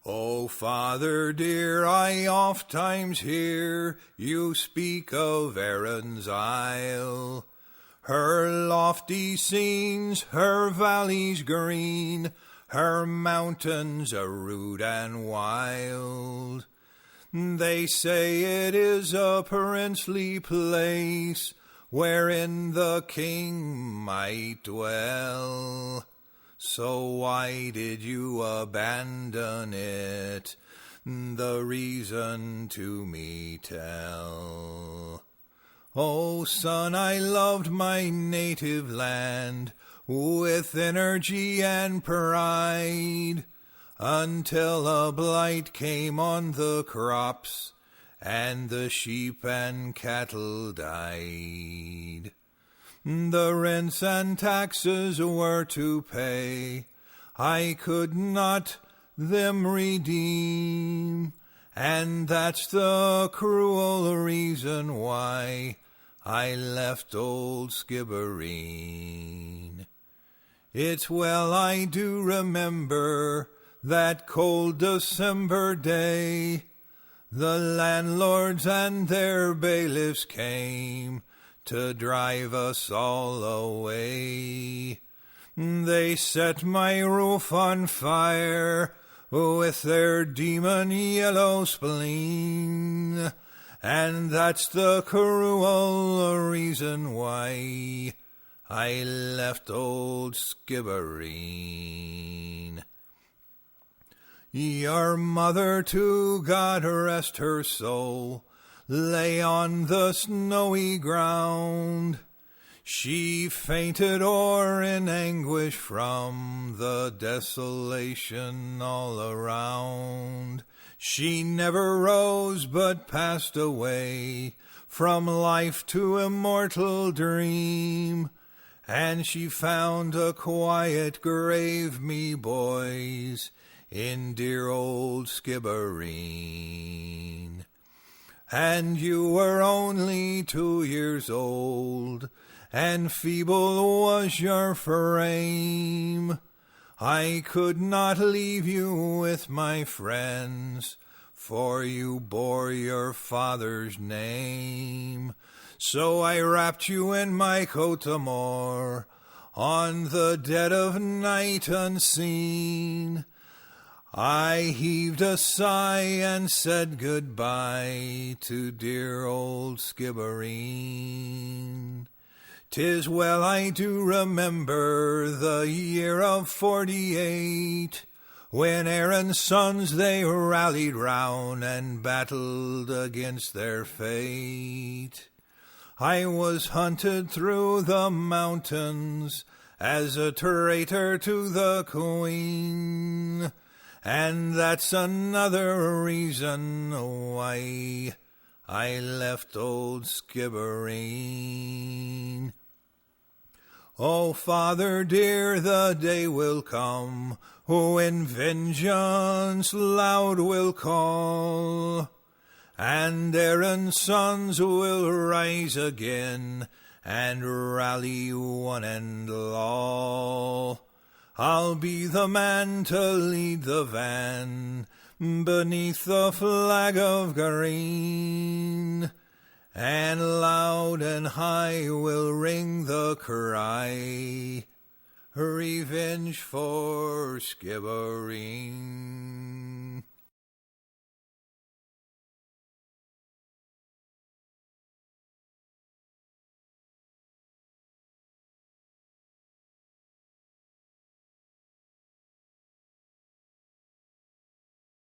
Oh, Father dear, I oft times hear you speak of Erin's Isle. Her lofty scenes, her valleys green, her mountains are rude and wild. They say it is a princely place, wherein the king might dwell. So why did you abandon it? The reason to me tell. Oh, son, I loved my native land with energy and pride, until a blight came on the crops, and the sheep and cattle died. The rents and taxes were to pay, I could not them redeem, and that's the cruel reason why I left old Skibbereen. It's well I do remember that cold December day, the landlords and their bailiffs came to drive us all away. They set my roof on fire with their demon yellow spleen, and that's the cruel reason why I left old Skibbereen. Your mother, to God rest her soul, lay on the snowy ground. She fainted o'er in anguish from the desolation all around. She never rose but passed away from life to immortal dream, and she found a quiet grave, me boys, in dear old Skibbereen. And you were only 2 years old, and feeble was your frame. I could not leave you with my friends, for you bore your father's name. So I wrapped you in my coat o' more, on the dead of night unseen. I heaved a sigh and said goodbye to dear old Skibbereen. 'Tis well I do remember the year of 48, when Erin's sons they rallied round and battled against their fate. I was hunted through the mountains as a traitor to the Queen, and that's another reason why I left old Skibbereen. Oh, Father dear, the day will come when vengeance loud will call, and Erin's sons will rise again and rally one and all. I'll be the man to lead the van beneath the flag of green, and loud and high will ring the cry, revenge for Skibbereen.